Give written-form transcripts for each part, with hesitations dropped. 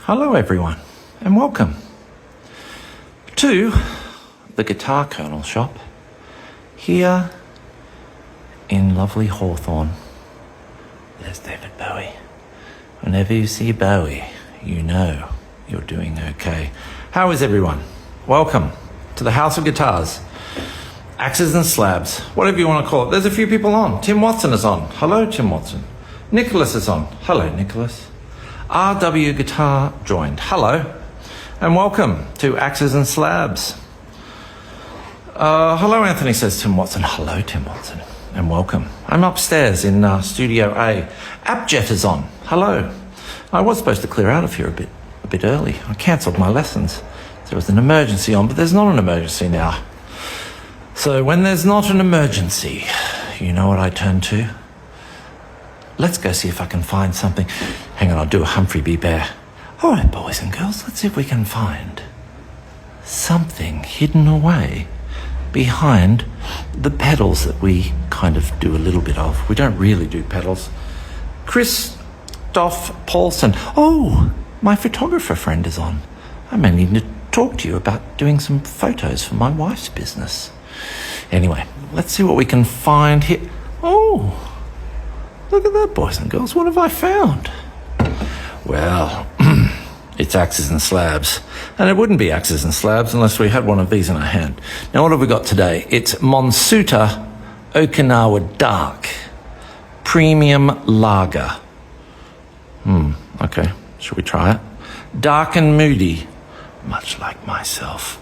Hello everyone, and welcome to the Guitar Kernel shop here in lovely Hawthorne. There's David Bowie. Whenever you see Bowie, you know you're doing okay. How is everyone? Welcome to the House of Guitars. Axes and slabs, whatever you want to call it. There's a few people on. Tim Watson is on. Hello, Tim Watson. Nicholas is on. Hello, Nicholas. RW Guitar joined. Hello, and welcome to Axes and Slabs. Hello, Anthony, says Tim Watson. Hello, Tim Watson, and welcome. I'm upstairs in Studio A. Appjet is on. Hello. I was supposed to clear out of here a bit early. I cancelled my lessons. There was an emergency on, but there's not an emergency now. So when there's not an emergency, you know what I turn to? Let's go see if I can find something. Hang on, I'll do a Humphrey B. Bear. All right, boys and girls, let's see if we can find something hidden away behind the pedals that we kind of do a little bit of. We don't really do pedals. Christoph Paulson. Oh, my photographer friend is on. I may need to talk to you about doing some photos for my wife's business. Anyway, let's see what we can find here. Oh, look at that, boys and girls. What have I found? Well, it's Axes and Slabs. And it wouldn't be Axes and Slabs unless we had one of these in our hand. Now, what have we got today? It's Monsuta Okinawa Dark Premium Lager. Okay. Should we try it? Dark and moody. Much like myself.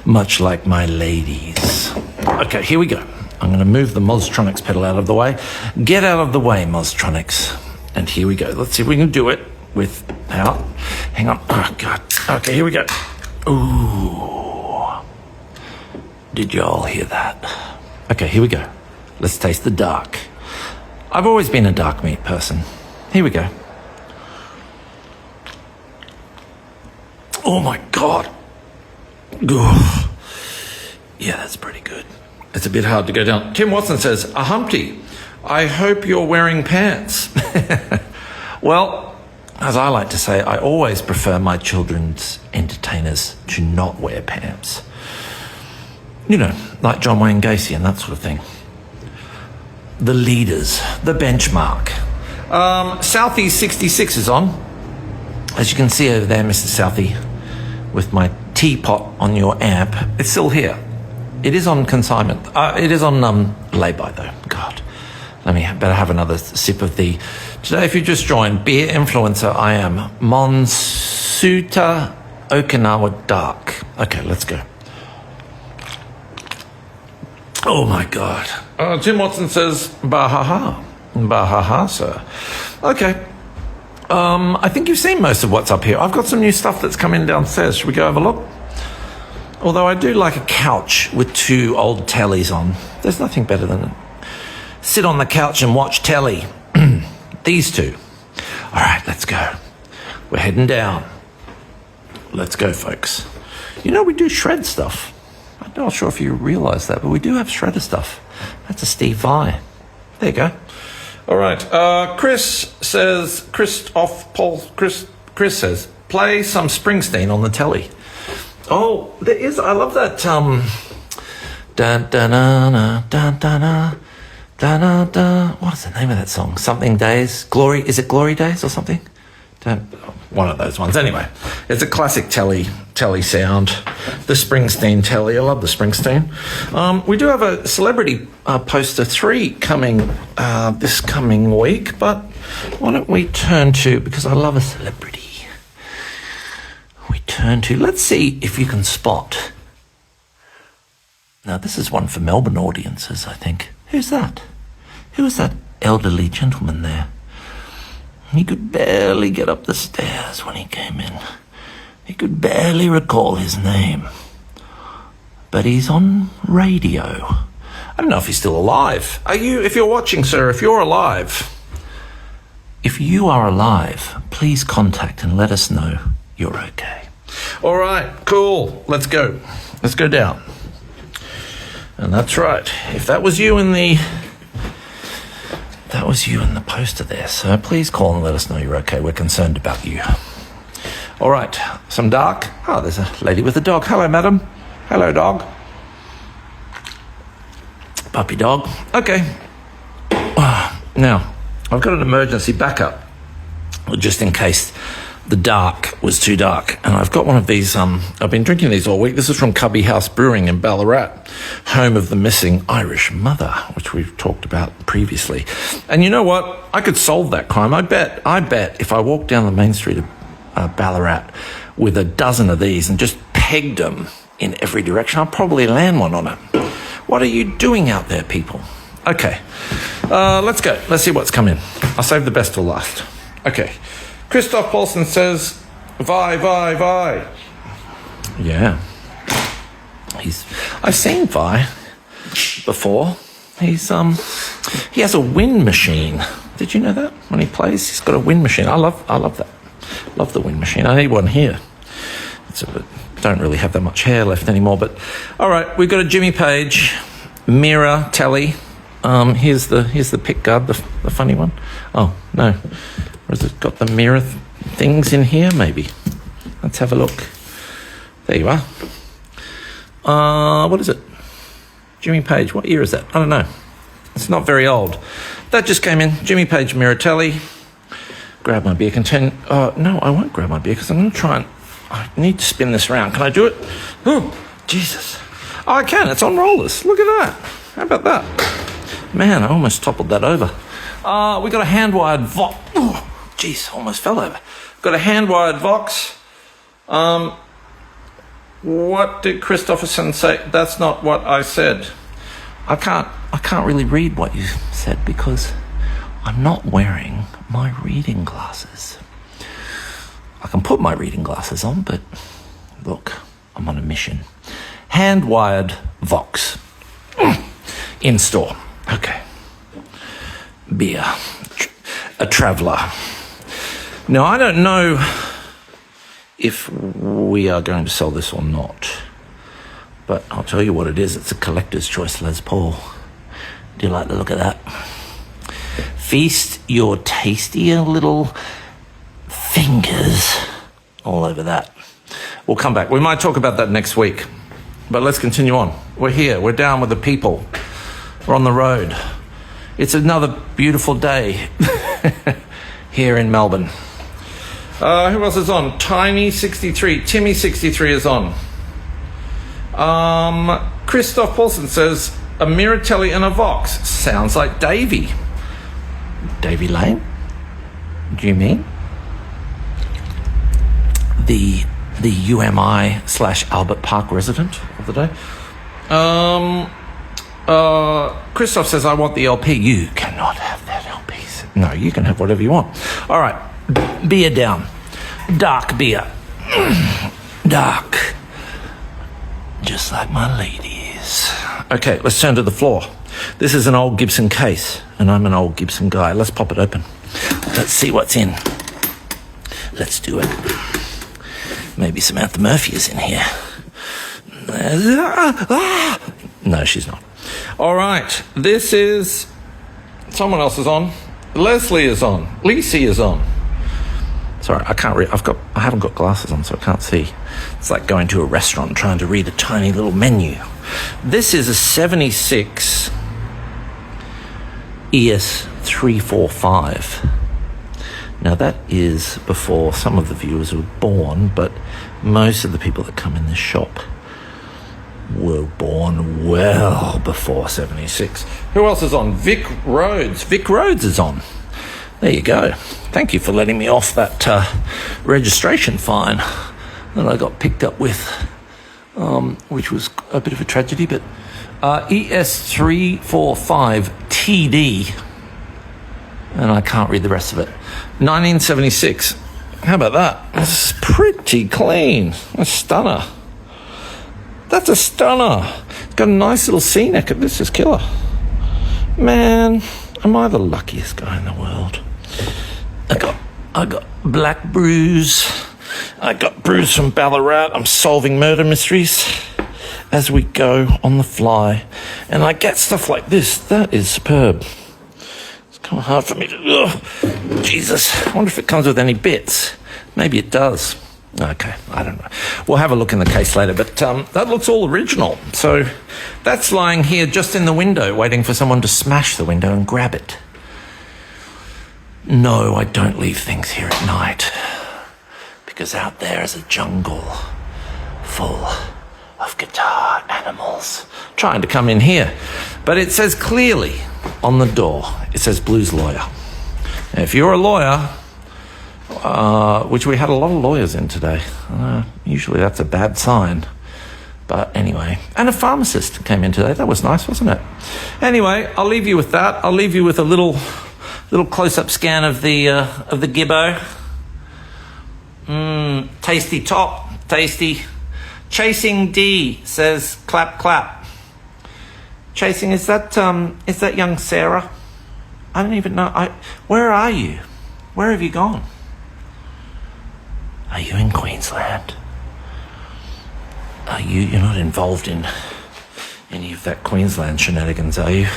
Much like my ladies. Okay, here we go. I'm going to move the Mostronics pedal out of the way. Get out of the way, Mostronics. And here we go. Let's see if we can do it without... Hang on. Oh, God. Okay, here we go. Ooh. Did you all hear that? Okay, here we go. Let's taste the dark. I've always been a dark meat person. Here we go. Oh, my God. Ooh. Yeah, that's pretty good. It's a bit hard to go down. Tim Watson says, a Humpty, I hope you're wearing pants. Well, as I like to say, I always prefer my children's entertainers to not wear pants. You know, like John Wayne Gacy and that sort of thing. The leaders, the benchmark. Southie 66 is on. As you can see over there, Mr. Southie, with my teapot on your amp. It's still here. It is on consignment. It is on lay-by, though. God, let me better have another sip of the... Today, if you just joined, beer influencer, I am Monsuta Okinawa Dark. Okay, let's go. Oh, my God. Jim Watson says, Bahaha. Bahaha, sir. Okay. I think you've seen most of what's up here. I've got some new stuff that's come in downstairs. Should we go have a look? Although I do like a couch with two old tellies on. There's nothing better than it. Sit on the couch and watch telly. These two. All right, let's go. We're heading down. Let's go, folks. You know, we do shred stuff. I'm not sure if you realise that, but we do have shredder stuff. That's a Steve Vai. There you go. All right. Chris says, Chris says, play some Springsteen on the telly. Oh, there is. I love that. What is the name of that song? Something Days. Glory. Is it Glory Days or something? One of those ones. Anyway, it's a classic telly sound. The Springsteen telly. I love the Springsteen. We do have a celebrity poster 3 coming this coming week, but why don't we turn to, because I love a celebrity. Let's see if you can spot. Now, this is one for Melbourne audiences, I think. Who's that? Who is that elderly gentleman there? He could barely get up the stairs when he came in. He could barely recall his name. But he's on radio. I don't know if he's still alive. If you're watching, sir, if you're alive, if you are alive, please contact and let us know you're okay. All right, cool. Let's go. Let's go down. And that's right. If that was you in the poster there, so please call and let us know you're okay. We're concerned about you. All right, some dark. Oh, there's a lady with a dog. Hello, madam. Hello, dog. Puppy dog. Okay. Now, I've got an emergency backup, just in case the dark was too dark. And I've got one of these, I've been drinking these all week. This is from Cubby House Brewing in Ballarat, home of the missing Irish mother, which we've talked about previously. And you know what? I could solve that crime. I bet if I walked down the main street of Ballarat with a dozen of these and just pegged them in every direction, I'd probably land one on it. What are you doing out there, people? Okay, let's go. Let's see what's come in. I'll save the best till last. Okay. Christoph Paulson says, Vi. Yeah. I've seen Vi before. He has a wind machine. Did you know that? When he plays, he's got a wind machine. I love that. Love the wind machine. I need one here. Don't really have that much hair left anymore, but all right, we've got a Jimmy Page mirror telly. Here's the pick guard, the funny one. Oh, no. Or has it got the mirror things in here, maybe? Let's have a look. There you are. What is it? Jimmy Page, what year is that? I don't know. It's not very old. That just came in. Jimmy Page mirror telly. Grab my beer. No, I won't grab my beer because I'm going to try and... I need to spin this around. Can I do it? Oh, Jesus. Oh, I can. It's on rollers. Look at that. How about that? Man, I almost toppled that over. We got a hand-wired Vox. Oh, jeez, almost fell over. Got a hand-wired Vox. What did Christopherson say? That's not what I said. I can't really read what you said because I'm not wearing my reading glasses. I can put my reading glasses on, but look, I'm on a mission. Hand-wired Vox. In store. Okay. Beer. A traveller. Now, I don't know if we are going to sell this or not, but I'll tell you what it is. It's a collector's choice Les Paul. Do you like the look of that? Feast your tastier little fingers all over that. We'll come back. We might talk about that next week, but let's continue on. We're here. We're down with the people. We're on the road. It's another beautiful day here in Melbourne. Who else is on? Tiny63. Timmy63 is on. Christoph Paulson says, a mirror telly and a Vox. Sounds like Davey. Davey Lane? Do you mean? The UMI/Albert Park resident of the day. Christoph says, I want the LP. You cannot have that LP. No, you can have whatever you want. All right, beer down. Dark beer. Dark. Just like my ladies. Okay, let's turn to the floor. This is an old Gibson case, and I'm an old Gibson guy. Let's pop it open. Let's see what's in. Let's do it. Maybe Samantha Murphy is in here. No, she's not. All right, this is... Someone else is on. Leslie is on. Lacey is on. Sorry, I can't read. I haven't got glasses on, so I can't see. It's like going to a restaurant trying to read a tiny little menu. This is a 76 ES345. Now, that is before some of the viewers were born, but most of the people that come in this shop were born well before 76. Who else is on? Vic Rhodes. Vic Rhodes is on. There you go. Thank you for letting me off that registration fine that I got picked up with, which was a bit of a tragedy, but ES345 TD, and I can't read the rest of it. 1976. How about that? That's pretty clean. A stunner. That's a stunner. It's got a nice little C-neck. This is killer. Man, am I the luckiest guy in the world? I got Black Brews. I got brews from Ballarat. I'm solving murder mysteries as we go on the fly. And I get stuff like this. That is superb. It's kind of hard for me to... Jesus. I wonder if it comes with any bits. Maybe it does. Okay, I don't know. We'll have a look in the case later, but that looks all original. So that's lying here just in the window, waiting for someone to smash the window and grab it. No, I don't leave things here at night, because out there is a jungle full of guitar animals trying to come in here. But it says clearly on the door, it says blues lawyer. Now, if you're a lawyer, which we had a lot of lawyers in today, usually that's a bad sign. But anyway, and a pharmacist came in today. That was nice, wasn't it? Anyway, I'll leave you with that. I'll leave you with a little close-up scan of the Gibbo. Tasty top, tasty. Chasing D says clap clap. Chasing, is that young Sarah? I don't even know. Where are you? Where have you gone? Are you in Queensland? You're not involved in any of that Queensland shenanigans, are you?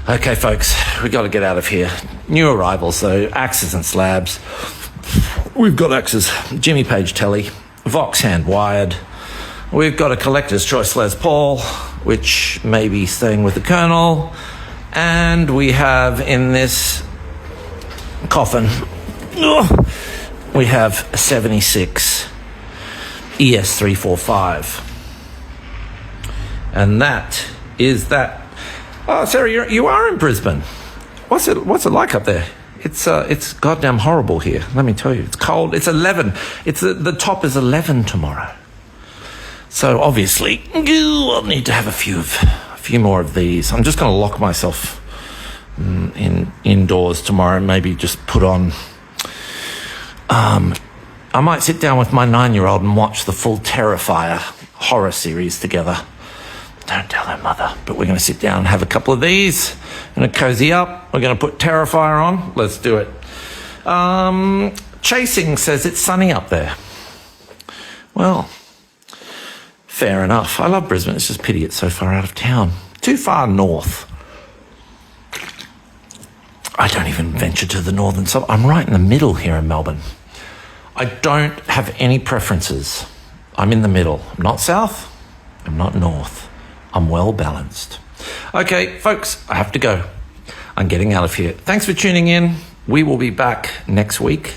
Okay, folks, we got to get out of here. New arrivals, though, axes and slabs. We've got axes, Jimmy Page telly, Vox hand wired. We've got a collector's choice Les Paul, which may be staying with the Colonel. And we have in this coffin, we have a 76 ES345. And that is that. Oh, Sarah, you are in Brisbane. What's it like up there? It's goddamn horrible here. Let me tell you, it's cold. It's 11. The top is 11 tomorrow. So obviously, I'll need to have a few more of these. I'm just going to lock myself indoors tomorrow. Maybe just put on. I might sit down with my 9-year-old and watch the full Terrifier horror series together. Don't tell her mother, but we're going to sit down and have a couple of these. Going to cozy up. We're going to put Terrifier on. Let's do it. Chasing says it's sunny up there. Well, fair enough. I love Brisbane. It's just pity it's so far out of town. Too far north. I don't even venture to the northern side. I'm right in the middle here in Melbourne. I don't have any preferences. I'm in the middle. I'm not south. I'm not north. I'm well balanced. Okay, folks, I have to go. I'm getting out of here. Thanks for tuning in. We will be back next week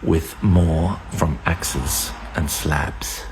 with more from Axes and Slabs.